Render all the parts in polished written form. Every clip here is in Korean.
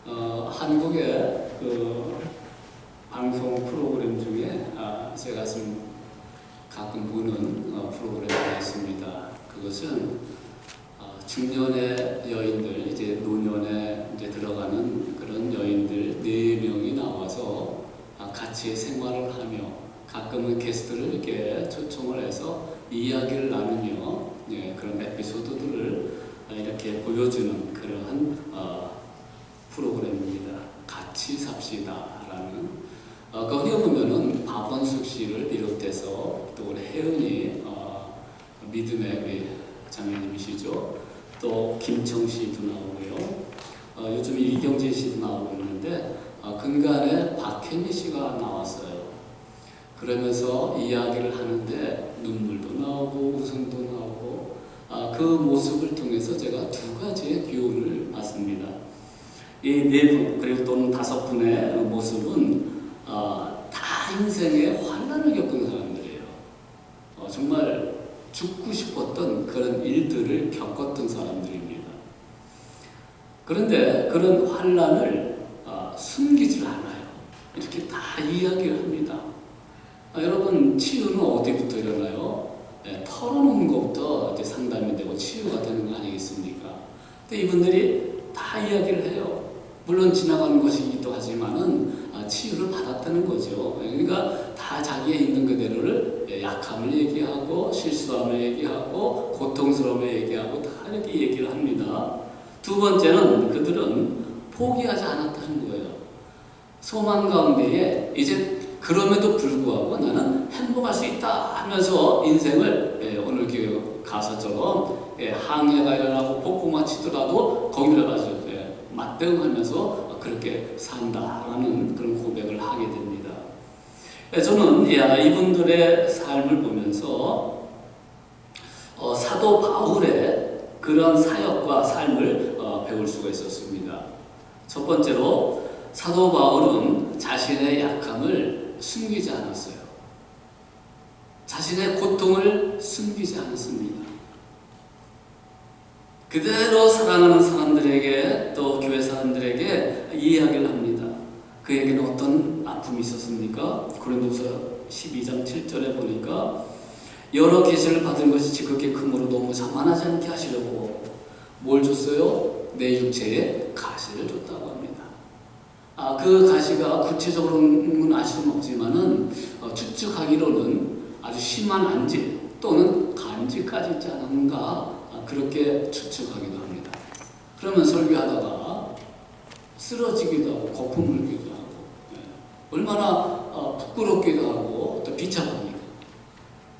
한국의 그 방송 프로그램 중에 제가 좀 가끔 보는 프로그램이 있습니다. 그것은 중년의 여인들, 이제 노년에 이제 들어가는 그런 여인들 4명이 나와서 같이 생활을 하며 가끔은 게스트를 이렇게 초청을 해서 이야기를 나누며 그런 에피소드들을 이렇게 보여주는 그러한 프로그램입니다. 같이 삽시다라는 거기에 보면은 박원숙 씨를 비롯해서 또 우리 혜은이 믿음의 우리 자매님이시죠. 또 김청 씨도 나오고요. 요즘 이경재 씨도 나오고 있는데 근간에 박혜미 씨가 나왔어요. 그러면서 이야기를 하는데 눈물도 나오고 웃음도 나오고 그 모습을 통해서 제가 2가지의 교훈을 받습니다. 이 4분 그리고 또는 5분의 모습은 다 인생의 환난을 겪은 사람들이에요. 정말 죽고 싶었던 그런 일들을 겪었던 사람들입니다. 그런데 그런 환난을 숨기질 않아요. 이렇게 다 이야기를 합니다. 여러분 치유는 어디부터 일어나요? 털어놓는 것부터 이제 상담이 되고 치유가 되는 거 아니겠습니까? 근데 이분들이 다 이야기를 해요. 물론 지나가는 것이기도 하지만은 치유를 받았다는 거죠. 그러니까 다 자기의 있는 그대로를 약함을 얘기하고 실수함을 얘기하고 고통스러움을 얘기하고 다 이렇게 얘기를 합니다. 2번째는 그들은 포기하지 않았다는 거예요. 소망 가운데에 이제 그럼에도 불구하고 나는 행복할 수 있다 하면서 인생을 오늘 그 가사처럼 항해가 일어나고 폭풍만 치더라도 거기를 가서 맞대응하면서 그렇게 산다라는 그런 고백을 하게 됩니다. 저는 이분들의 삶을 보면서 사도 바울의 그런 사역과 삶을 배울 수가 있었습니다. 첫 번째로 사도 바울은 자신의 약함을 숨기지 않았어요. 자신의 고통을 숨기지 않았습니다. 그대로 사랑하는 사람들에게 또 교회 사람들에게 이야기를 합니다. 그에게는 어떤 아픔이 있었습니까? 고린도서 12장 7절에 보니까 여러 계시를 받은 것이 지극히 크므로 너무 자만하지 않게 하시려고 뭘 줬어요? 내 육체에 가시를 줬다고 합니다. 그 가시가 구체적으로는 알 수는 없지만은 추측하기로는 아주 심한 안질 또는 간질까지 있지 않았는가 그렇게 추측하기도 합니다. 그러면 설교하다가 쓰러지기도 하고 거품 물기도 하고 얼마나 부끄럽기도 하고 또 비참합니다.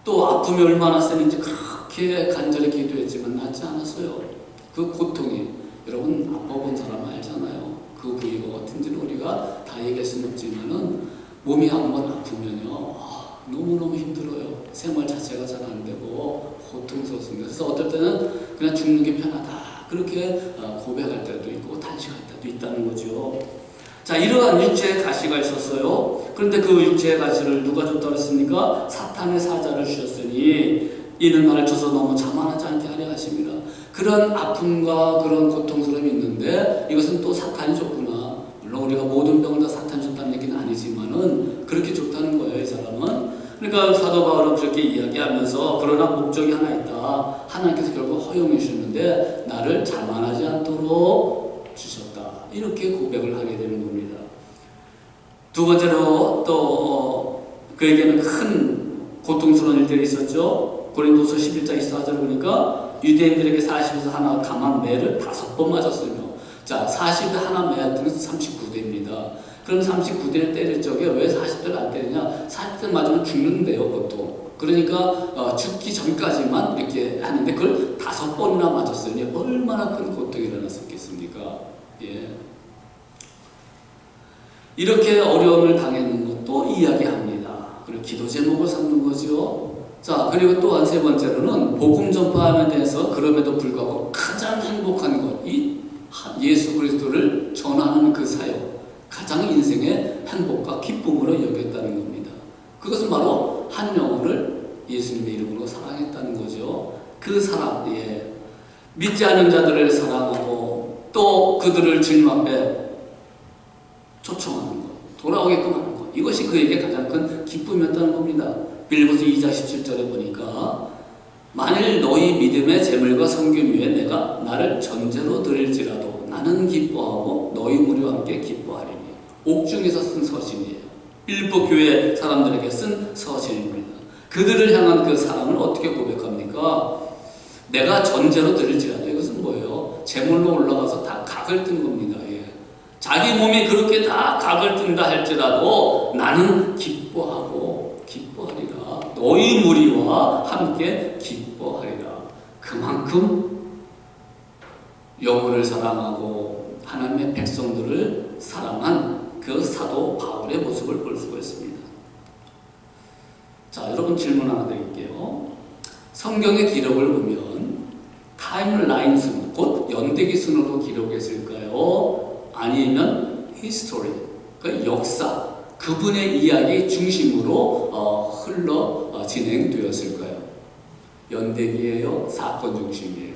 또 아픔이 얼마나 세는지 그렇게 간절히 기도했지만 낫지 않았어요. 그 고통이 여러분 아파본 사람 알잖아요. 그 부위가 어떤지는 우리가 다 얘기할 수는 없지만은 몸이 한번 아프면요 너무너무 힘들어요. 생활 자체가 잘 안 되고 고통스럽습니다. 그래서 어떨 때는 그냥 죽는 게 편하다 그렇게 고백할 때도 있고 단식할 때도 있다는 거죠. 자, 이러한 육체의 가시가 있었어요. 그런데 그 육체의 가시를 누가 줬다고 했습니까? 사탄의 사자를 주셨으니 이는 나를 줘서 너무 자만하지 않게 하려 하십니다. 그런 아픔과 그런 고통스러움이 있는데 이것은 또 사탄이 줬구나. 물론 우리가 모든 병을 다 사탄이 줬다는 얘기는 아니지만은 그렇게 줬다는 거예요, 이 사람은. 그러니까 사도 바울은 그렇게 이야기하면서 그러나 목적이 하나 있다. 하나님께서 결국 허용해 주셨는데 나를 자만하지 않도록 주셨다. 이렇게 고백을 하게 되는 겁니다. 2번째로 또 그에게는 큰 고통스러운 일들이 있었죠. 고린도서 11장 24절 보니까 유대인들에게 40에서 하나 강한 매를 5번 맞았으며 자 40에 하나 매였던 것은 39대입니다. 그럼 39대를 때릴 적에 왜 40대를 안 때리냐? 40대 맞으면 죽는데요, 보통. 그러니까 죽기 전까지만 이렇게 하는데 그걸 5번이나 맞았으니 얼마나 큰 고통이 일어났었겠습니까? 예. 이렇게 어려움을 당했는 것도 이야기합니다. 그리고 기도 제목을 삼는 거죠. 자, 그리고 또한 3번째로는 복음 전파함에 대해서 그럼에도 불구하고 가장 행복한 것, 이 예수 그리스도를 전하는 그 사역. 가장 인생의 행복과 기쁨으로 여겼다는 겁니다. 그것은 바로 한 영혼을 예수님의 이름으로 사랑했다는 거죠. 그 사랑, 믿지 않는 자들을 사랑하고 또 그들을 주님 앞에 돌아오게끔 하는 것. 이것이 그에게 가장 큰 기쁨이었다는 겁니다. 빌립보서 2장 17절에 보니까 만일 너희 믿음의 재물과 성김 위에 내가 나를 전제로 드릴지라도 나는 기뻐하고 너희 무리와 함께 기뻐하리니. 옥중에서 쓴 서신이에요. 빌립보 교회 사람들에게 쓴 서신입니다. 그들을 향한 그 사랑을 어떻게 고백합니까? 내가 전제로 드릴지라도. 이것은 뭐예요? 제물로 올라가서 다 각을 뜬 겁니다. 예. 자기 몸이 그렇게 다 각을 뜬다 할지라도 나는 기뻐하고 기뻐하리라. 너희 무리와 함께 기뻐하리라. 그만큼 영혼을 사랑하고 하나님의 백성들을 사랑한 그 사도 바울의 모습을 볼 수가 있습니다. 자, 여러분 질문 하나 드릴게요. 성경의 기록을 보면 타임라인 순, 곧 연대기 순으로 기록했을까요? 아니면 히스토리, 그 역사, 그분의 이야기 중심으로 흘러 진행되었을까요? 연대기예요? 사건 중심이에요?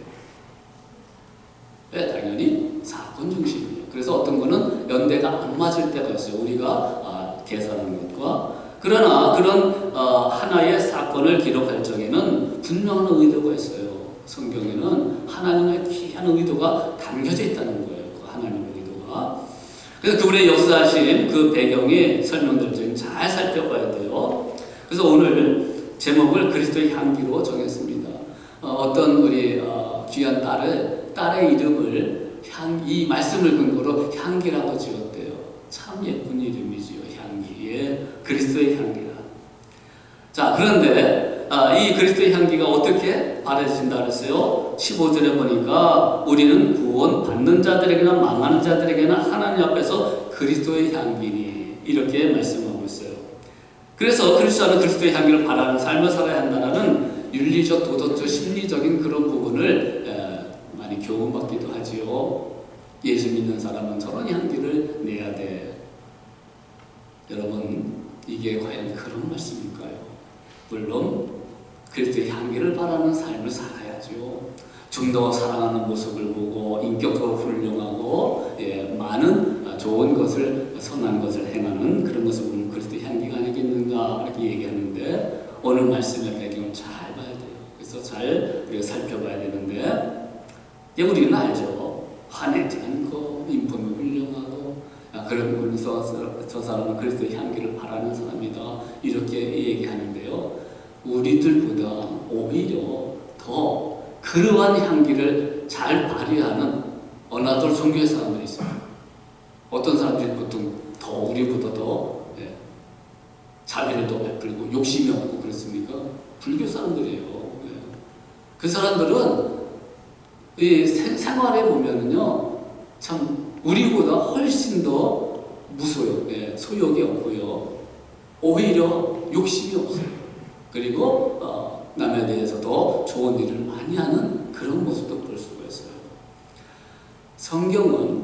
네, 당연히 사건 중심이에요. 그래서 어떤 거는 연대가 안 맞을 때가 있어요. 우리가 계산하는 것과. 그러나 그런 하나의 사건을 기록할 적에는 분명한 의도가 있어요. 성경에는 하나님의 귀한 의도가 담겨져 있다는 거예요. 그 하나님의 의도가. 그래서 그분의 역사하신 그 배경이 설명될 때 잘 살펴봐야 돼요. 그래서 오늘 제목을 그리스도의 향기로 정했습니다. 어떤 우리 귀한 딸의 이름을 이 말씀을 근거로 향기라고 지었대요. 참 예쁜 이름이지요. 향기. 예, 그리스도의 향기라. 자, 그런데 이 그리스도의 향기가 어떻게 바래진다 그랬어요? 15절에 보니까 우리는 구원 받는 자들에게나 망하는 자들에게나 하나님 앞에서 그리스도의 향기니, 이렇게 말씀하고 있어요. 그래서 그리스도는 그리스도의 향기를 바라는 삶을 살아야 한다는 윤리적, 도덕적, 심리적인 그런 부분을 많이 교훈받기도 하지요. 예수 믿는 사람은 저런 향기를 내야 돼. 여러분, 이게 과연 그런 말씀일까요? 물론 그리스도의 향기를 바라는 삶을 살아야죠. 좀 더 사랑하는 모습을 보고 인격적으로 훌륭하고 많은 좋은 것을, 선한 것을 행하는 그런 모습을 보면 그리스도의 향기가 아니겠는가 이렇게 얘기하는데, 오늘 말씀의 배경을 잘 봐야 돼요. 그래서 잘 우리가 살펴봐야 되는데, 우리는 알죠. 화내지 않고 인품이 훌륭하고 그러면서 저 사람은 그리스도의 향기를 바라는 사람이다, 이렇게 얘기하는데요. 우리들보다 오히려 더 그러한 향기를 잘 발휘하는 어나더 종교의 사람들이 있어요. 어떤 사람들이 보통 더 우리보다 더 자비를 더 베풀고 욕심이 없고 그렇습니까? 불교 사람들이에요. 그 사람들은 이 생활에 보면은요, 참 우리보다 훨씬 더 무소요. 소욕이 없고요. 오히려 욕심이 없어요. 그리고 남에 대해서도 좋은 일을 많이 하는 그런 모습도 볼 수가 있어요. 성경은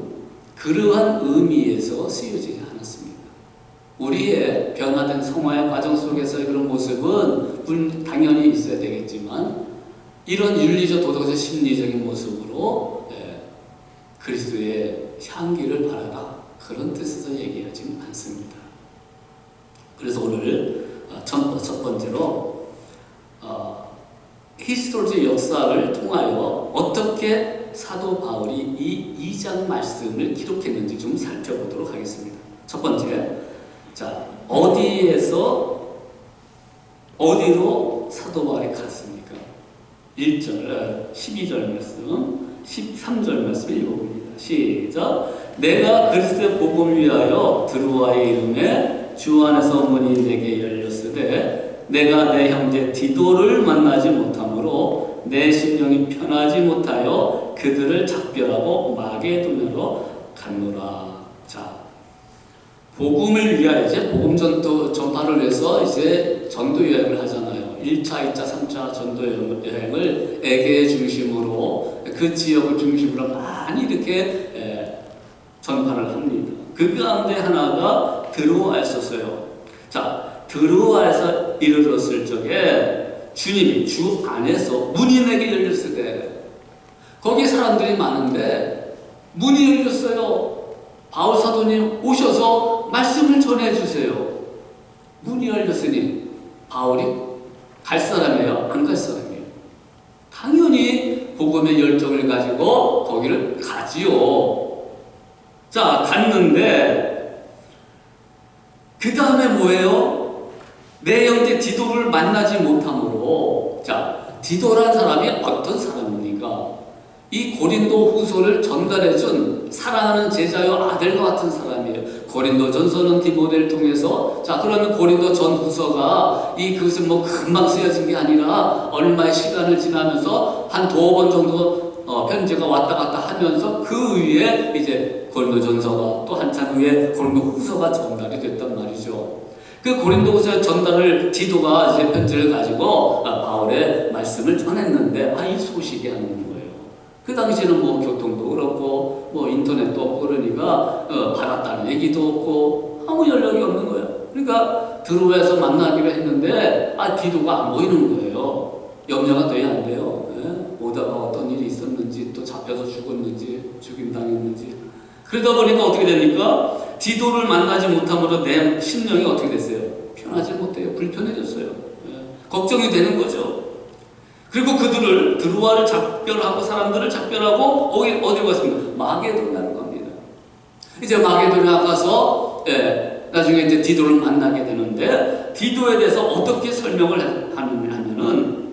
그러한 의미에서 쓰여지지 않았습니다. 우리의 변화된 성화의 과정 속에서의 그런 모습은 당연히 있어야 되겠지만, 이런 윤리적, 도덕적, 심리적인 모습으로 그리스도의 향기를 바라라, 그런 뜻에서 얘기하지는 않습니다. 그래서 오늘 첫 번째로 히스토리적 역사를 통하여 어떻게 사도 바울이 이 2장 말씀을 기록했는지 좀 살펴보도록 하겠습니다. 첫 번째, 자, 어디로 사도 바울이 갔습니까? 1절, 12절 말씀, 13절 말씀 읽어봅니다. 시작. 내가 그리스도의 복음을 위하여 드로아의 이름에 주 안에서 문이 내게 열렸으되 내가 내 형제 디도를 만나지 못하므로 내 심령이 편하지 못하여 그들을 작별하고 마게도냐로 갔노라. 자, 복음을 위하여 이제 복음 전파를 위해서 이제 전도 여행을 하잖아요. 1차, 2차, 3차 전도 여행을 에게 중심으로 그 지역을 중심으로 많이 이렇게 전파를 합니다. 그 가운데 하나가 드로아였었어요. 자, 드로아에서 이르렀을 적에 주님이 주 안에서 문이 내게 열렸을 때, 거기 사람들이 많은데 문이 열렸어요. 바울 사도님 오셔서 말씀을 전해주세요. 문이 열렸으니 바울이 갈 사람이에요? 안 갈 사람이에요? 당연히 복음의 열정을 가지고 거기를 가지요. 자, 갔는데 그 다음에 뭐예요? 내 형제 디도를 만나지 못함으로. 자, 디도란 사람이 어떤 사람입니까? 이 고린도 후서를 전달해준 사랑하는 제자요 아들과 같은 사람이에요. 고린도 전서는 디모데를 통해서, 자, 그러면 고린도 전 후서가 그것은 뭐 금방 쓰여진 게 아니라 얼마의 시간을 지나면서 한 2번 정도 편지가 왔다 갔다 하면서 그 위에 이제 고린도 전서가 또 한참 후에 고린도 후서가 전달이 됐단 말이죠. 그 고린도 후서 전달을 디도가 이제 편지를 가지고 바울의 말씀을 전했는데, 이 소식이 안 오는 거예요. 그 당시에는 뭐 교통도 그렇고 뭐 인터넷도 없고 그러니까 받았다는 얘기도 없고 아무 연락이 없는 거예요. 그러니까 드로에서 만나기로 했는데 디도가 안 보이는 거예요. 염려가 돼야 안 돼요. 오다가 어떤 일이 있었는지, 또 잡혀서 죽었는지, 죽임당했는지. 그러다 보니까 어떻게 됩니까? 디도를 만나지 못함으로 내 심령이 어떻게 됐어요? 편하지 못해요. 불편해졌어요. 걱정이 되는 거죠. 그리고 그들을, 드로아를 작별하고 사람들을 작별하고 어디로 갔습니까? 마게도냐로 갑니다. 이제 마게도냐 가서 나중에 이제 디도를 만나게 되는데, 디도에 대해서 어떻게 설명을 하느냐면은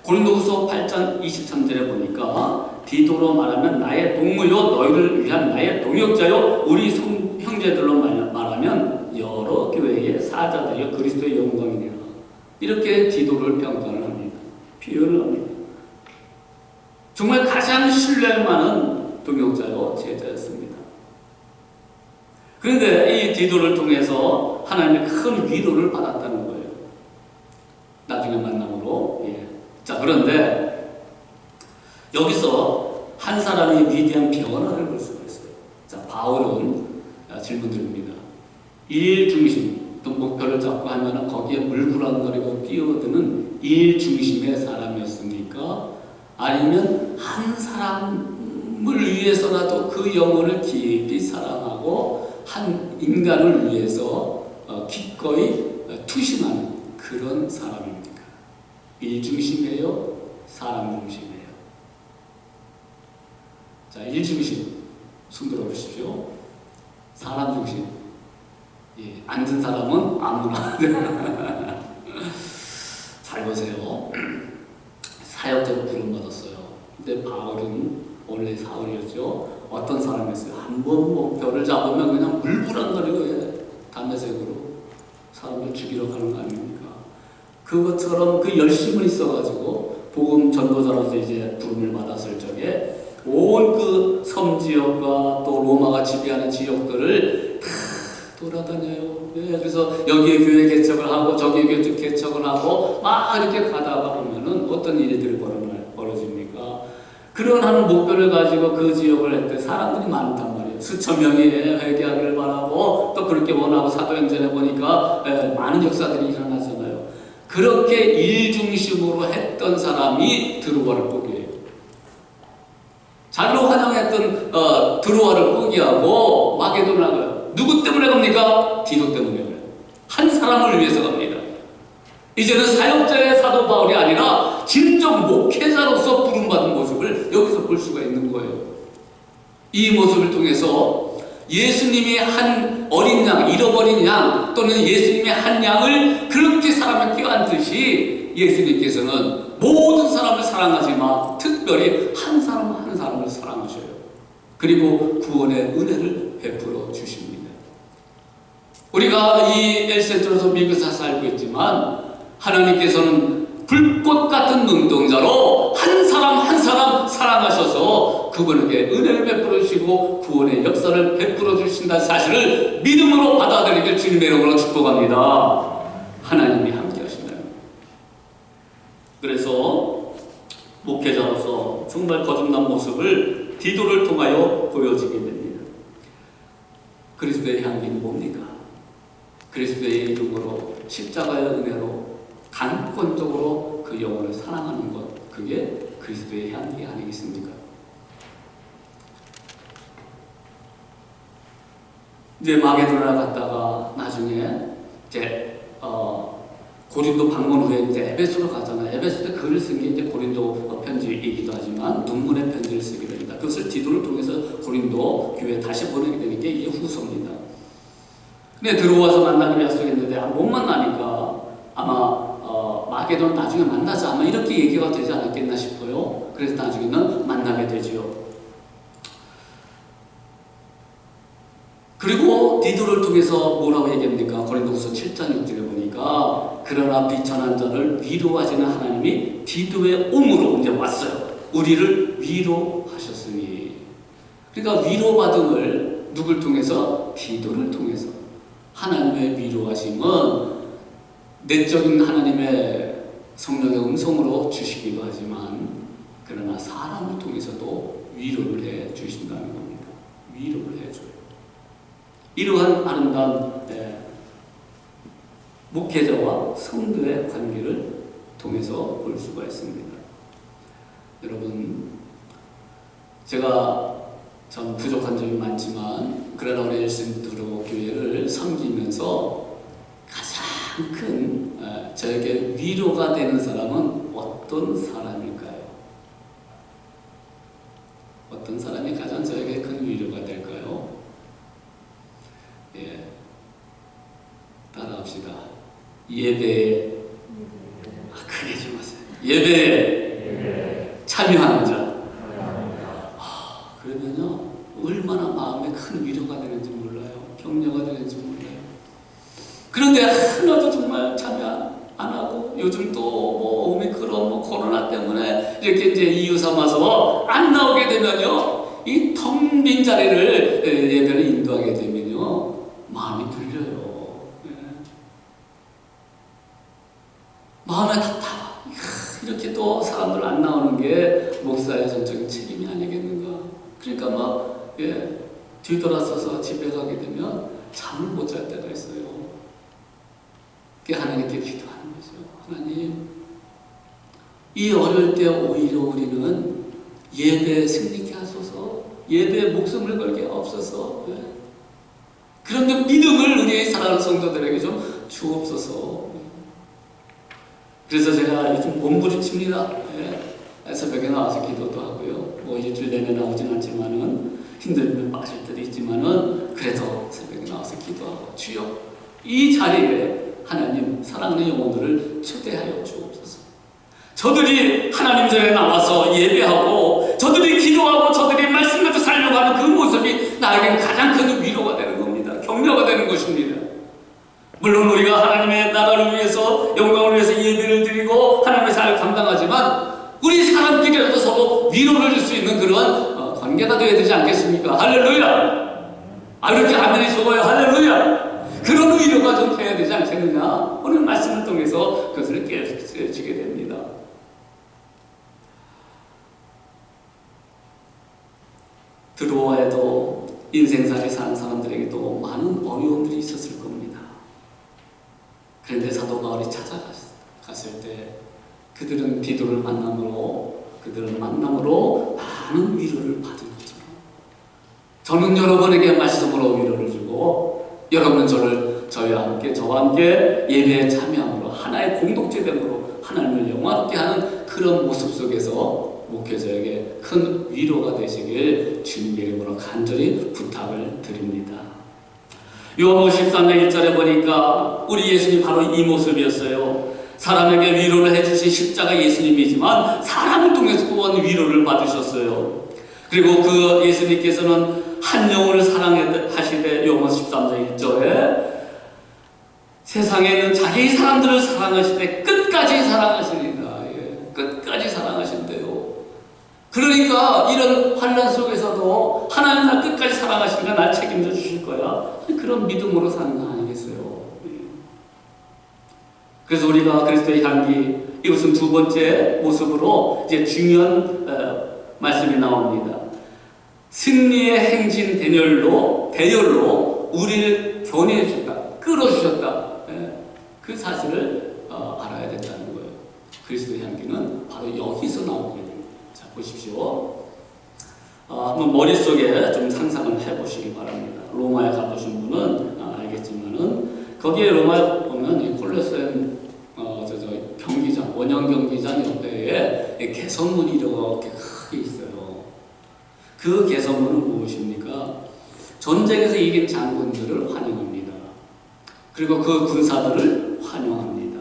고린도후서 8장 23절에 보니까 디도로 말하면 나의 동무요 너희를 위한 나의 동역자요 우리 형제들로 말하면 여러 교회의 사자들이요 그리스도의 영광이니라. 이렇게 디도를 평가를 합니다. 표현을 합니다. 정말 가장 신뢰할 만한 동역자요 제자였습니다. 그런데 이 디도를 통해서 하나님의 큰 위로를 받았다는 거예요. 나중에 만남으로. 자, 그런데 여기서 한 사람이 위대한 변화를 볼 수가 있어요. 자, 바울은 질문 드립니다. 일 중심, 또 목표를 잡고 하면 거기에 물구랑거리고 뛰어드는 일 중심의 사람이었습니까? 아니면 한 사람을 위해서라도 그 영혼을 깊이 사랑하고 한 인간을 위해서 기꺼이 투심하는 그런 사람입니다. 일 중심이에요? 사람 중심이에요? 자, 일 중심. 손 들어보십시오. 사람 중심. 앉은 사람은 아무나. 잘 보세요. 사역자로 부름받았어요. 근데 바울은 원래 사울이었죠. 어떤 사람이었어요? 한번 목표를 잡으면 그냥 물불안거리고 담배색으로 사람을 죽이러 가는 거 아닙니까? 그것처럼 그 열심을 있어가지고 복음 전도자로서 이제 부름을 받았을 적에 온 그 섬 지역과 또 로마가 지배하는 지역들을 다 돌아다녀요. 그래서 여기에 교회 개척을 하고 저기에 교회 개척을 하고 막 이렇게 가다가 보면은 어떤 일들이 벌어집니까? 그런 한 목표를 가지고 그 지역을 했대. 사람들이 많단 말이에요. 수천 명이 회개하기를 바라고 또 그렇게 원하고 사도행전에 보니까 많은 역사들이 일어나잖아요. 그렇게 일 중심으로 했던 사람이 드로아를 포기해요. 자기로 환영했던 드로아를 포기하고 마게도로 나가요. 누구 때문에 갑니까? 디도 때문에 가요. 한 사람을 위해서 갑니다. 이제는 사역자의 사도 바울이 아니라 진정 목회자로서 부름받은 모습을 여기서 볼 수가 있는 거예요. 이 모습을 통해서 예수님이 한 어린 양, 잃어버린 양, 또는 예수님의 한 양을 그렇게 사람을 껴안듯이 예수님께서는 모든 사람을 사랑하지만 특별히 한 사람을 사랑하셔요. 그리고 구원의 은혜를 베풀어 주십니다. 우리가 이 엘센트로서 미국에서 살고 있지만 하나님께서는 불꽃 같은 눈동자로 한 사람 사랑하셔서 그분에게 은혜를 베풀어 주시고 구원의 역사를 베풀어 주신다는 사실을 믿음으로 받아들이길 주님의 이름으로 축복합니다. 하나님이 함께 하신다는 거예요. 그래서 목회자로서 정말 거듭난 모습을 디도를 통하여 보여지게 됩니다. 그리스도의 향기는 뭡니까? 그리스도의 이름으로 십자가의 은혜로 강권적으로 그 영혼을 사랑하는 것, 그게 그리스도의 향기 아니겠습니까? 이제 마게도나 갔다가 나중에 이제 고린도 방문 후에 이제 에베소로 가잖아요. 에베소에 글을 쓴 게 이제 고린도 편지이기도 하지만 눈물의 편지를 쓰게 됩니다. 그것을 디도를 통해서 고린도 교회에 다시 보내게 되는 게 이게 후서입니다. 근데 들어와서 만나기로 약속했는데 못 만나니까 아마 마게도는 나중에 만나자 아마 이렇게 얘기가 되지 않았겠나 싶어요. 그래서 나중에는 만나게 되지요. 그리고 디도를 통해서 뭐라고 얘기합니까? 고린도후서 7장 6절에 보니까 그러나 비천한 자를 위로하시는 하나님이 디도의 옴으로 이제 왔어요. 우리를 위로하셨으니. 그러니까 위로받음을 누굴 통해서? 디도를 통해서. 하나님의 위로하심은 내적인 하나님의 성령의 음성으로 주시기도 하지만 그러나 사람을 통해서도 위로를 해 주신다는 겁니다. 위로를 해줘요. 이러한 아름다운 목회자와 성도의 관계를 통해서 볼 수가 있습니다. 여러분, 제가 전 부족한 점이 많지만 그러나 우리 엘센트로 교회를 섬기면서 가장 큰 저에게 위로가 되는 사람은 어떤 사람일까요? 어떤 사람이 가장 저에게 큰 위로가 될까요? 예, 따라합시다. 예배에 크게 좀 하세요. 예배에 참여하는 자. 그러면요 얼마나 마음에 큰 위로가 되는지 몰라요. 격려가 되는지 몰라요. 그런데 하나도 정말 참여 안 하고 요즘 또 뭐 오미크론 뭐 코로나 때문에 이렇게 이제 이유 삼아서 안 나오게 되면요 이 텅 빈 자리를 예배를 인도하게 되면요 마음이 들려요. 마음에 답답하. 이렇게 또 사람들 안 나오는 게 목사의 전적인 책임이 아니겠는가. 그러니까 막 뒤돌아서서 집에 가게 되면 잠을 못 잘 때가 있어요. 하나님께 기도하는 거죠. 하나님, 이 어려울 때 오히려 우리는 예배에 승리케 하소서, 예배에 목숨을 걸게 없어서, 그런 믿음을 우리의 사랑하는 성도들에게 좀 주옵소서. 그래서 제가 요즘 몸부림칩니다. 새벽에 나와서 기도도 하고요. 뭐 일주일 내내 나오진 않지만은 힘들면 빠질 때도 있지만은 그래도 새벽에 나와서 기도하고 주여 이 자리에 하나님 사랑하는 영혼들을 초대하여 주옵소서. 저들이 하나님 전에 나와서 예배하고 저들이 기도하고 저들이 말씀대로 살려고 하는 그 모습이 나에게는 가장 큰 위로가 되는 겁니다. 격려가 되는 것입니다. 물론 우리가 하나님의 나라를 위해서 영광을 위해서 예배를 드리고 하나님의 사역을 감당하지만 우리 사람끼리라도 서로 위로를 줄 수 있는 그런 관계가 되어야 되지 않겠습니까? 할렐루야! 이렇게 아멘이 좋아요. 할렐루야! 그런 위로가 좀 돼야 되지 않겠느냐? 오늘 말씀을 통해서 그것을 깨우치게 됩니다. 드로아에도 인생살이 사는 사람들에게도 많은 어려움들이 있었을 겁니다. 그런데 사도 바울이 찾아갔을 때 그들은 디도를 만남으로 많은 위로를 받은 것처럼 저는 여러분에게 말씀으로 위로를 주고 여러분은 저와 함께 예배에 참여함으로 하나의 공동체됨으로 하나님을 영화롭게 하는 그런 모습 속에서 목회자에게 큰 위로가 되시길 주님의 이름으로 간절히 부탁을 드립니다. 요한복음 13장 1절에 보니까 우리 예수님 바로 이 모습이었어요. 사람에게 위로를 해주신 십자가 예수님이지만 사람을 통해서 또한 위로를 받으셨어요. 그리고 그 예수님께서는 한 영혼을 사랑하시되 요한복음 13장 1절에 세상에 있는 자기 사람들을 사랑하시되 끝까지 사랑하시리라. 끝까지 사랑하신대요. 그러니까 이런 환난 속에서도 하나님 날 끝까지 사랑하시니까 날 책임져 주실 거야. 그런 믿음으로 사는 거 아니겠어요? 그래서 우리가 그리스도의 향기, 이것은 두 번째 모습으로 이제 중요한 말씀이 나옵니다. 승리의 행진 대열로 우리를 견해해 주다, 끌어주셨다. 그 사실을 알아야 된다는 거예요. 그리스도의 향기는 바로 여기서 나오게 됩니다. 자, 보십시오. 한번 머릿속에 좀 상상을 해보시기 바랍니다. 로마에 가보신 분은 알겠지만은 거기에 로마에 보면 이 콜로세움 경기장, 원형 경기장 옆에 개선문이 이렇게 크게 있어요. 그 개선문은 무엇입니까? 전쟁에서 이긴 장군들을 환영합니다. 그리고 그 군사들을 환영합니다.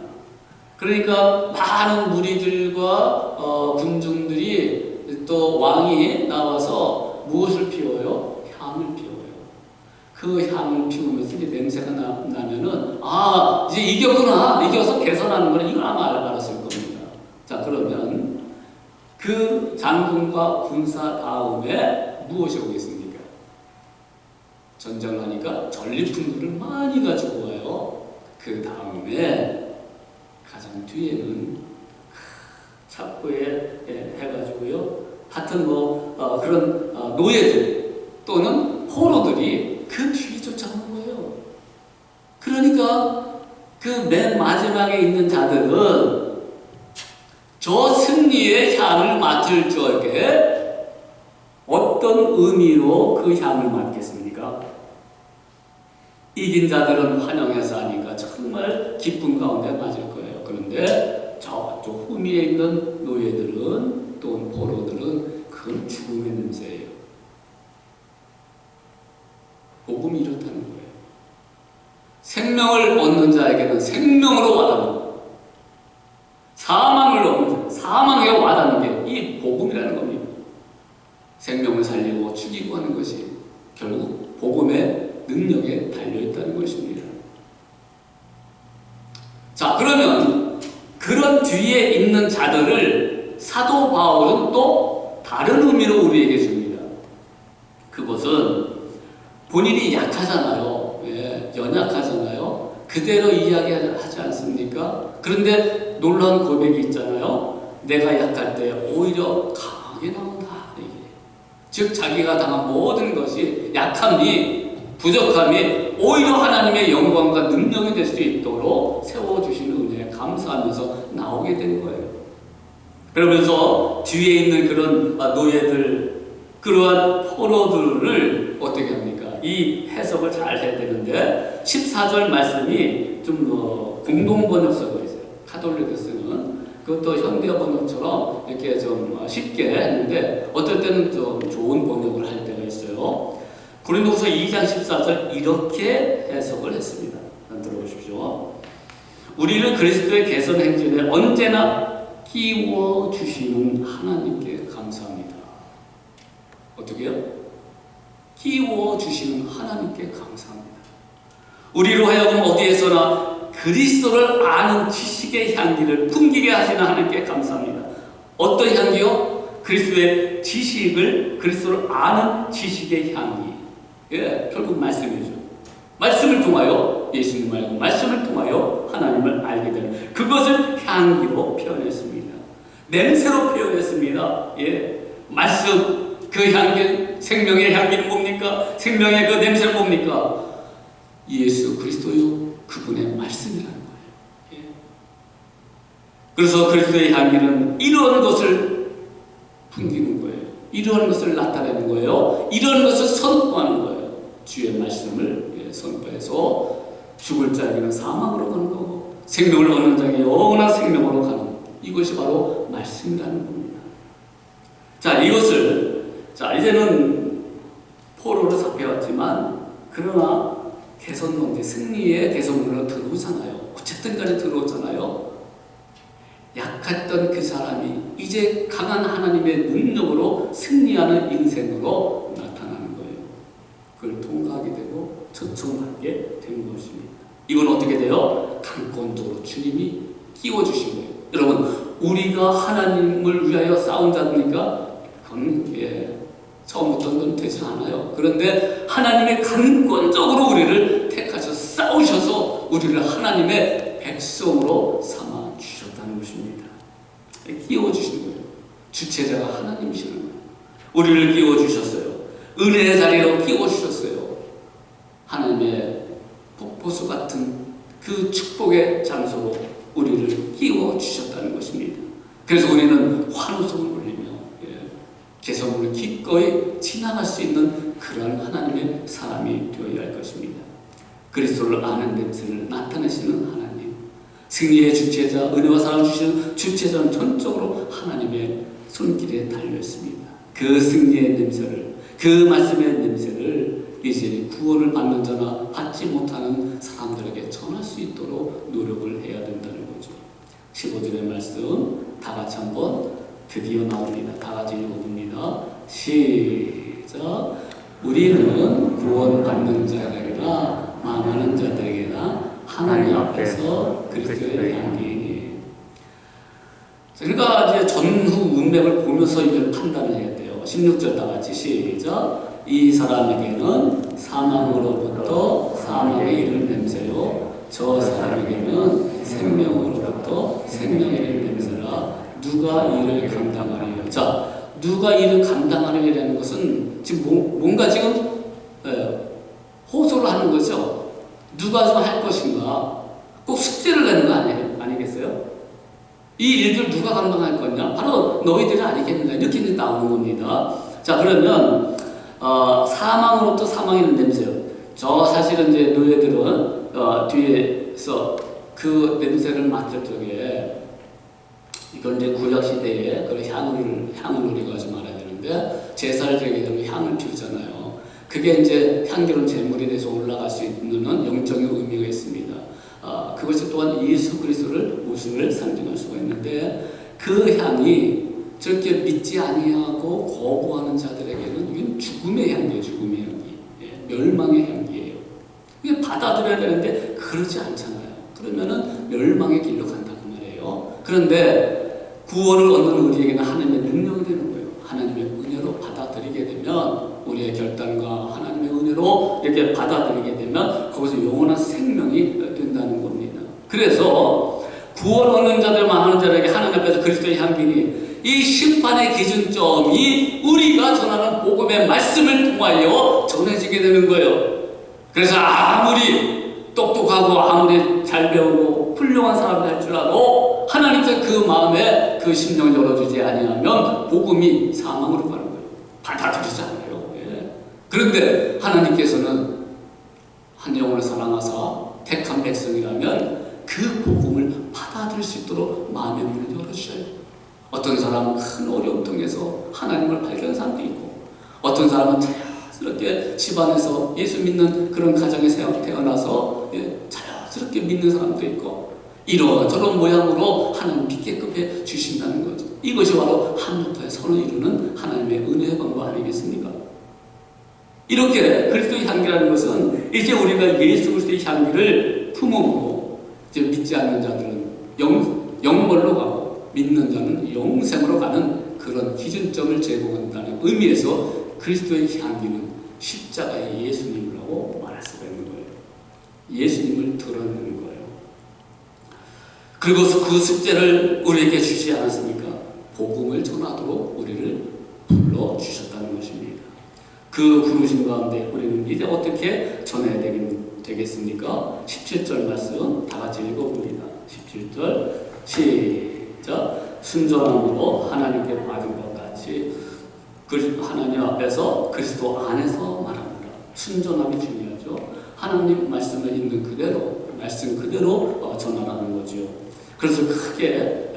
그러니까 많은 무리들과 군중들이 또 왕이 나와서 무엇을 피워요? 향을 피워요. 그 향을 피우면서 이제 냄새가 나면은 이제 이겼구나, 이겨서 개선하는구나, 이걸 아마 알았을 겁니다. 자, 그러면 그 장군과 군사 다음에 무엇이 오겠습니까? 전쟁을 하니까 전리품들을 많이 가지고 와요. 그 다음에 가장 뒤에는 착고에 해가지고요. 하여튼 그런 노예들 또는 포로들이 그 뒤에 쫓아오는 거예요. 그러니까 그 맨 마지막에 있는 자들은 저 승리의 향을 맡을 적에 어떤 의미로 그 향을 맡겠습니까? 이긴 자들은 환영해서 하니까 정말 기쁨 가운데 맞을 거예요. 그런데 저쪽 후미에 있는 노예들은 또 포로들은 그건 죽음의 냄새예요. 복음이 이렇다는 거예요. 생명을 얻는 자에게는 생명으로 와닿는, 사망을 얻는 자, 사망에 와닿는 게 이 복음이라는 겁니다. 생명을 살리고 죽이고 하는 것이 결국 복음의 능력에 달려있다는 것입니다. 자, 그러면 그런 뒤에 있는 자들을 사도 바울은 또 다른 의미로 우리에게 줍니다. 그것은 본인이 약하잖아요. 연약하잖아요. 그대로 이야기하지 않습니까? 그런데 놀라운 고백이 있잖아요. 내가 약할 때 오히려 강하게 나온다. 즉 자기가 당한 모든 것이 약함이, 부족함이 오히려 하나님의 영광과 능력이 될 수 있도록 세워주시는 은혜에 감사하면서 나오게 된 거예요. 그러면서 뒤에 있는 그런 노예들, 그러한 포로들을 어떻게 합니까? 이 해석을 잘 해야 되는데 14절 말씀이 좀 공동 번역서가 있어요. 카톨릭에 쓰는. 그것도 현대 번역처럼 이렇게 좀 쉽게 했는데 어떨 때는 좀 좋은 번역을 할 때가 있어요. 고린도후서 2장 14절 이렇게 해석을 했습니다. 들어보십시오. 우리를 그리스도의 개선 행진에 언제나 끼워 주시는 하나님께 감사합니다. 어떻게요? 끼워 주시는 하나님께 감사합니다. 우리로 하여금 어디에서나 그리스도를 아는 지식의 향기를 풍기게 하시는 하나님께 감사합니다. 어떤 향기요? 그리스도의 지식을, 그리스도를 아는 지식의 향기. 결국 말씀이죠. 말씀을 통하여, 예수님 말고 말씀을 통하여 하나님을 알게 되는 그것을 향기로 표현했습니다. 냄새로 표현했습니다. 말씀, 그 향기, 생명의 향기는 뭡니까? 생명의 그 냄새는 뭡니까? 예수 그리스도요. 그분의 말씀이라는 거예요. 그래서 그리스도의 향기는 이런 것을 풍기는 거예요. 이런 것을 나타내는 거예요. 이런 것을 선포하는 거예요. 주의 말씀을 선포해서 죽을 자에게는 사망으로 가는 거고 생명을 얻는 자에게 영원한 생명으로 가는, 이것이 바로 말씀이라는 겁니다. 자, 이것을 이제는 포로로 잡혀왔지만 그러나 개선문제, 승리의 개선문으로 들어오잖아요. 어쨌든 간에 들어오잖아요. 약했던 그 사람이 이제 강한 하나님의 능력으로 승리하는 인생으로 나타나는 거예요. 그걸 통과하게 되고 초청하게 된 것입니다. 이건 어떻게 돼요? 강권적으로 주님이 끼워주신 거예요. 여러분, 우리가 하나님을 위하여 싸운 자입니까? 그건 처음부터는 되지 않아요. 그런데 하나님의 강권적으로 우리를 택하셔서 싸우셔서 우리를 하나님의 백성으로 삼아 주셨다는 것입니다. 끼워주신 거예요. 주체자가 하나님이시는 거예요. 우리를 끼워주셨어요. 은혜의 자리로 끼워주셨어요. 하나님의 폭포수 같은 그 축복의 장소로 우리를 끼워주셨다는 것입니다. 그래서 우리는 환호성을 올리며 개선문을 기꺼이 지나갈 수 있는 그런 하나님의 사람이 되어야 할 것입니다. 그리스도를 아는 냄새를 나타내시는 하나님, 승리의 주체자, 은혜와 사랑을 주시는 주체자는 전적으로 하나님의 손길에 달려있습니다. 그 승리의 냄새를, 그 말씀의 냄새를 이제 구원을 받는 자나 받지 못하는 사람들에게 전할 수 있도록 노력을 해야 된다는 거죠. 15절의 말씀 다 같이 한번 드디어 나옵니다. 다 같이 읽어봅니다. 시작. 우리는 구원받는 자들에게나 망하는 자들에게나 하나님 앞에서 그리스도의 향기. 그러니까 이제 전후 문맥을 보면서 이제 판단을 해야 돼요. 16절 다 같이 시작. 이 사람에게는 사망으로부터 사망에 이를 냄새요, 저 사람에게는 생명으로부터 생명에 이를 냄새라. 누가 이를 감당하리요? 자, 누가 이를 감당하리라는 것은 지금 뭔가 지금 호소를 하는 거죠. 누가 좀 할 것인가? 꼭 숙제를 내는 거 아니겠어요? 이 일들 누가 감당할 거냐? 바로 너희들이 아니겠는가? 이렇게 이제 나오는 겁니다. 자, 그러면 사망으로부터 사망에 이르는 냄새요. 저 사실은 이제 노예들은 뒤에서 그 냄새를 맡을 적에 이건 이제 구약 시대에 그 향을 우리가 하지 말아야 되는데 제사를 드리게 되면 향을 피우잖아요. 그게 이제 향기로운 제물이 돼서 올라갈 수 있는 영적인 의미가 있습니다. 그것이 또한 예수 그리스도를 모습을 상징할 수가 있는데 그 향이 저렇게 믿지 아니하고 거부하는 자들에게는 이건 죽음의 향기예요. 죽음의 향기, 멸망의 향기예요. 이게 받아들여야 되는데 그러지 않잖아요. 그러면은 멸망의 길로 간다 그 말이에요. 그런데 구원을 얻는 우리에게는 하나님의 능력이 되는 거예요. 하나님의 은혜로 받아들이게 되면 우리의 결단과 하나님의 은혜로 이렇게 받아들이게 되면 거기서 영원한 생명이 된다는 겁니다. 그래서 구원 얻는 자들, 망하는 자들에게 하나님 앞에서 그리스도의 향기니 이 심판의 기준점이 우리가 전하는 복음의 말씀을 통하여 전해지게 되는 거예요. 그래서 아무리 똑똑하고 아무리 잘 배우고 훌륭한 사람이 할 줄 알아도 하나님께서 그 마음에 그 심령을 열어주지 아니하면 복음이 사망으로 가는 거예요. 받아들이지 않아요. 그런데 하나님께서는 한 영혼을 사랑하사 택한 백성이라면 그 복음을 받아들일 수 있도록 마음의 문을 열어주셔요. 어떤 사람은 큰 어려움 통해서 하나님을 발견한 사람도 있고, 어떤 사람은 자연스럽게 집안에서 예수 믿는 그런 가정에서 태어나서 자연스럽게 믿는 사람도 있고, 이런저런 모양으로 하나님 믿게끔 해 주신다는 거죠. 이것이 바로 한부터의 선을 이루는 하나님의 은혜의 방법 아니겠습니까? 이렇게 그리스도의 향기라는 것은 이제 우리가 예수 그리스도의 향기를 품음으로 이제 믿지 않는 자들은 영벌로 가고 믿는 자는 영생으로 가는 그런 기준점을 제공한다는 의미에서 그리스도의 향기는 십자가의 예수님이라고 말할 수가 있는 거예요. 예수님을 드러내는 거예요. 그리고 그 숙제를 우리에게 주지 않았습니까? 복음을 전하도록 우리를 불러주셨다는 것입니다. 그 부르심 가운데 우리는 이제 어떻게 전해야 되겠습니까? 17절 말씀 다 같이 읽어봅니다. 17절 시작. 순전함으로 하나님께 받은 것 같이 하나님 앞에서 그리스도 안에서 말합니다. 순전함이 중요하죠. 하나님 말씀을 있는 그대로 말씀 그대로 전하라는 거죠. 그래서 크게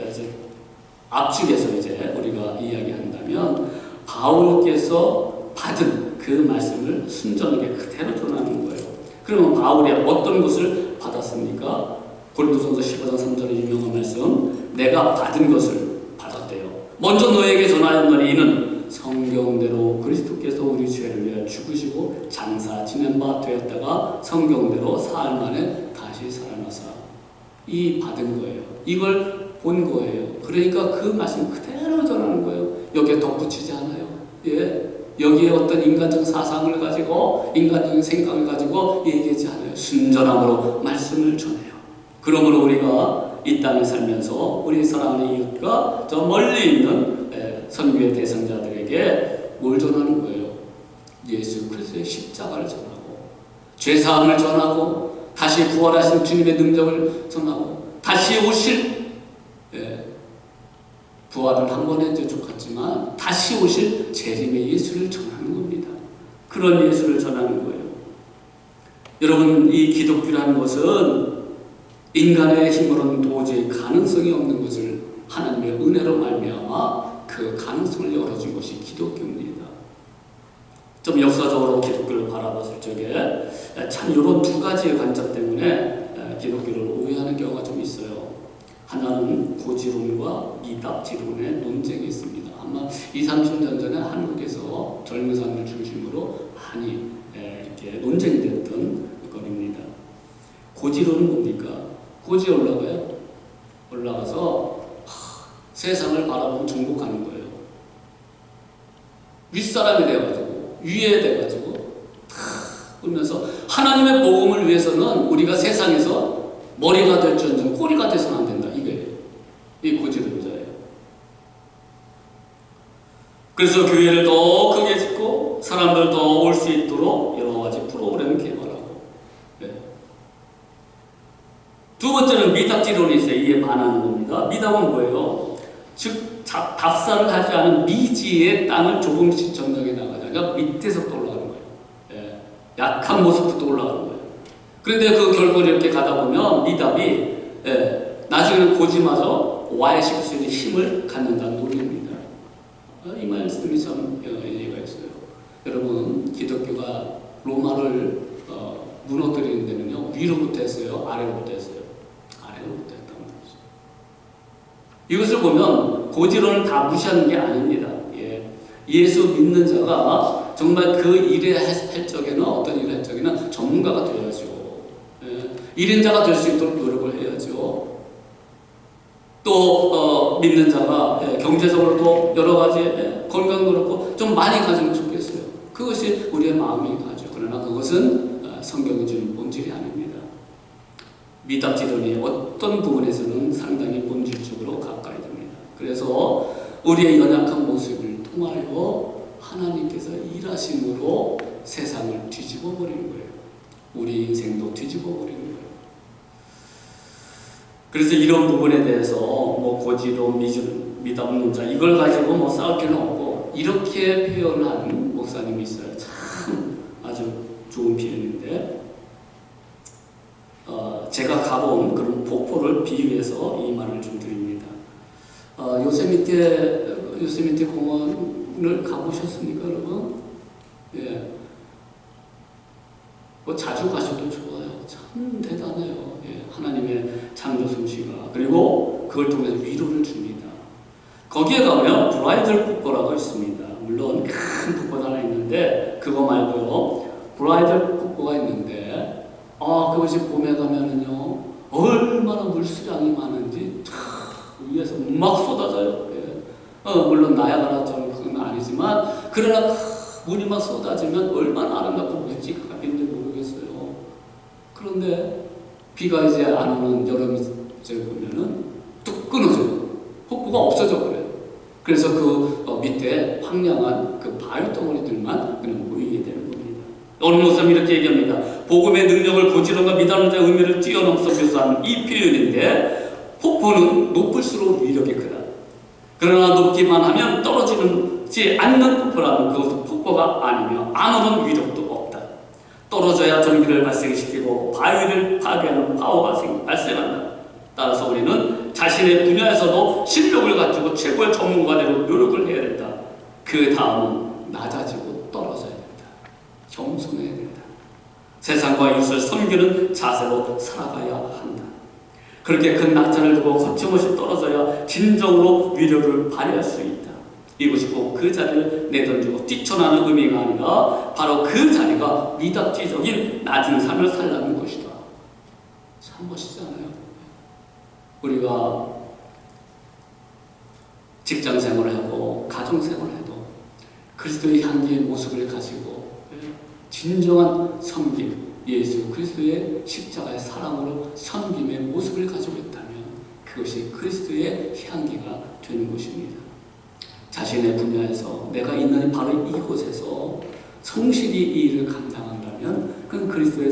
압축해서 이제 우리가 이야기한다면 바울께서 받은 그 말씀을 순전하게 그대로 전하는 거예요. 그러면 바울이 어떤 것을 받았습니까? 고린도전서 15장 3절의 유명한 말씀, 내가 받은 것을 받았대요. 먼저 너에게 전하였노니 이는 성경대로 그리스도께서 우리 죄를 위하여 죽으시고 장사 지낸 바 되었다가 성경대로 사흘 만에 다시 살아나사. 이 받은 거예요. 이걸 본 거예요. 그러니까 그 말씀 그대로 전하는 거예요. 여기에 덧붙이지 않아요. 여기에 어떤 인간적 사상을 가지고 인간적인 생각을 가지고 얘기하지 않아요. 순전함으로 말씀을 전해요. 그러므로 우리가 이 땅에 살면서 우리 사랑하는 이웃과 저 멀리 있는 선교의 대상자들에게 뭘 전하는 거예요? 예수 그리스도의 십자가를 전하고 죄사함을 전하고 다시 부활하신 주님의 능력을 전하고 다시 오실 부활을 한 번 해도 좋겠지만 다시 오실 재림의 예수를 전하는 겁니다. 그런 예수를 전하는 거예요. 여러분, 이 기독교라는 것은 인간의 힘으로는 도저히 가능성이 없는 것을 하나님의 은혜로 말미암아 그 가능성을 열어준 것이 기독교입니다. 좀 역사적으로 기독교를 바라봤을 적에 참 이런 두 가지의 관점 때문에 기독교를 오해하는 경우가 좀 있어요. 하나는 고지론과 미답지론의 논쟁이 있습니다. 아마 20, 30년 전에 한국에서 젊은 사람들 중심으로 많이 이렇게 논쟁이 됐던 거리입니다. 고지론은 뭡니까? 고지에 올라가요. 올라가서 세상을 바라보고 정복하는 거예요. 윗사람이 돼가지고 위에 돼가지고 그러면서 하나님의 복음을 위해서는 우리가 세상에서 머리가 될지언정 꼬리가 돼서는 안 된다. 이게 이 고지론자예요. 그래서 교회를 더 크게 짓고 사람들 더 올 수 있도록 여러 가지 프로그램을 개발하고. 네. 두 번째는 미답지론이 있어요. 이에 반하는 겁니다. 미답은 뭐예요? 즉 답사를 하지 않은 미지의 땅을 조금씩 점령해 나가자. 그러니까 밑에서부터 올라가는 거예요. 예. 약한 모습부터 올라가는 거예요. 그런데 그 결국 이렇게 가다 보면 미답이 나중에는 고지마저 와해시킬 수 있는 힘을 갖는다는 논리입니다. 이 말씀이 참 일리가 있어요. 여러분, 기독교가 로마를 무너뜨리는 데는요, 위로부터 했어요? 아래로부터 했어요? 아래로부터 했다는 거죠. 이것을 보면 고지론을 다 무시하는 게 아닙니다. 예. 예수 믿는 자가 정말 그 일에 할 적에는 어떤 일을 할 적에는 전문가가 되어야죠. 예. 1인자가 될 수 있도록 노력을 해야죠. 또 믿는 자가 경제적으로도 여러 가지 건강도 그렇고 좀 많이 가지면 좋겠어요. 그것이 우리의 마음이 가죠. 그러나 그것은 성경이 주는 본질이 아닙니다. 미답지론이 어떤 부분에서는 상당히 본질적으로 가까이 됩니다. 그래서 우리의 연약한 모습을 통하여 하나님께서 일하심으로 세상을 뒤집어 버리는 거예요. 우리 인생도 뒤집어 버리는 거예요. 그래서 이런 부분에 대해서 고지론, 미답론자 이걸 가지고 싸울 필요는 없고 이렇게 표현한 목사님이 있어요. 참 아주 좋은 표현인데 제가 가본 그런 폭포를 비유해서 이 말을 좀 드립니다. 요세미테 공원을 가보셨습니까, 여러분? 예. 자주 가셔도 좋아요. 참 대단해요. 예. 하나님의 창조 솜씨가. 그리고 그걸 통해서 위로를 줍니다. 거기에 가면 브라이덜 폭포라고 있습니다. 물론 큰 폭포가 하나 있는데 그거 말고요. 브라이덜 폭포가 있는데 그것이 봄에 가면은요 얼마나 물수량이 많은지 위에서 막 쏟아져요. 예. 물론 나야가라처럼 그건 아니지만 그러나 물이 막 쏟아지면 얼마나 아름답고 묵직한지 모르겠어요. 그런데 비가 이제 안 오는 여름이 보면은 뚝 끊어져요. 폭포가 없어져 버려요. 그래서 그 밑에 황량한 그 바위 덩어리들만 그냥 보이게 되는 겁니다. 어느 목사님이 이렇게 얘기합니다. 복음의 능력을 고지론과 미담론자 의미를 뛰어넘어 묘사한 이 표현인데 폭포는 높을수록 위력이 크다. 그러나 높기만 하면 떨어지지 않는 폭포라면 그것은 폭포가 아니며 아무런 위력도 없다. 떨어져야 전기를 발생시키고 바위를 파괴하는 파워가 발생한다. 따라서 우리는 자신의 분야에서도 실력을 가지고 최고의 전문가가 되고 노력을 해야 된다. 그 다음은 낮아지고 떨어져야 된다. 겸손해야 된다. 세상과 이웃을 섬기는 자세로 살아가야 한다. 그렇게 큰 낙천을 두고 거침없이 떨어져야 진정으로 위력을 발휘할 수 있다. 이것이 꼭 그 자리를 내던지고 뛰쳐나는 의미가 아니라 바로 그 자리가 미답지적인 낮은 삶을 살라는 것이다. 참 멋있지 않아요? 우리가 직장생활을 하고 가정생활을 해도 그리스도의 향기의 모습을 가지고 진정한 섬김, 예수 그리스도의 십자가의 사랑으로 섬김의 모습을 가지고 있다면 그것이 그리스도의 향기가 되는 것입니다. 자신의 분야에서 내가 있는 바로 이곳에서 성실히 이 일을 감당한다면 그건 그리스도의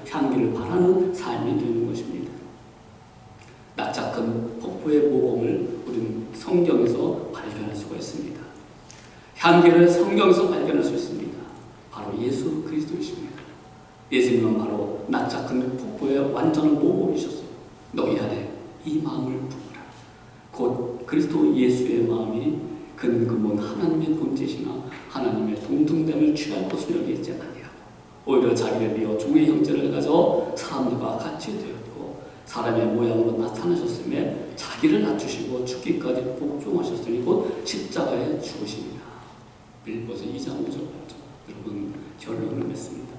향기를 바라는 삶이 되는 것입니다. 낯짝은 폭포의 모범을 우리는 성경에서 발견할 수가 있습니다. 향기를 성경에서 발견할 수 있습니다. 바로 예수 그리스도이십니다. 예수님은 바로 낯짝은 폭포의 완전한 모범이셨어요. 너희 안에 이 마음을 품으라. 곧 그리스도 예수의 마음이 근금은 하나님의 본체시나 하나님의 동등됨을 취할 것을 여기지 아니하고 오히려 자기를 비워 종의 형체를 가져 사람들과 같이 되었고 사람의 모양으로 나타나셨으며 자기를 낮추시고 죽기까지 복종하셨으니 곧 십자가에 죽으십니다. 빌보서 2장 5절 8절. 여러분 결론을 맺습니다.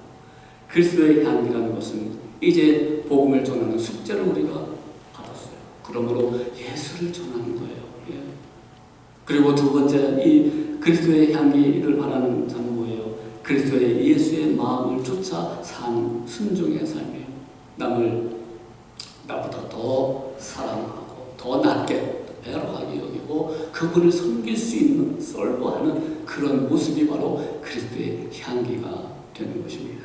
그리스도의 향기라는 것은 이제 복음을 전하는 숙제를 우리가 받았어요. 그러므로 예수를 전하는 거예요. 예. 그리고 두 번째, 이 그리스도의 향기를 바라는 자는 뭐예요? 그리스도의 예수의 마음을 쫓아 사는 순종의 삶이에요. 남을 나보다 더 사랑하고 더 낮게 배려하게 여기고 그분을 섬길 수 있는 썰보하는 그런 모습이 바로 그리스도의 향기가 되는 것입니다.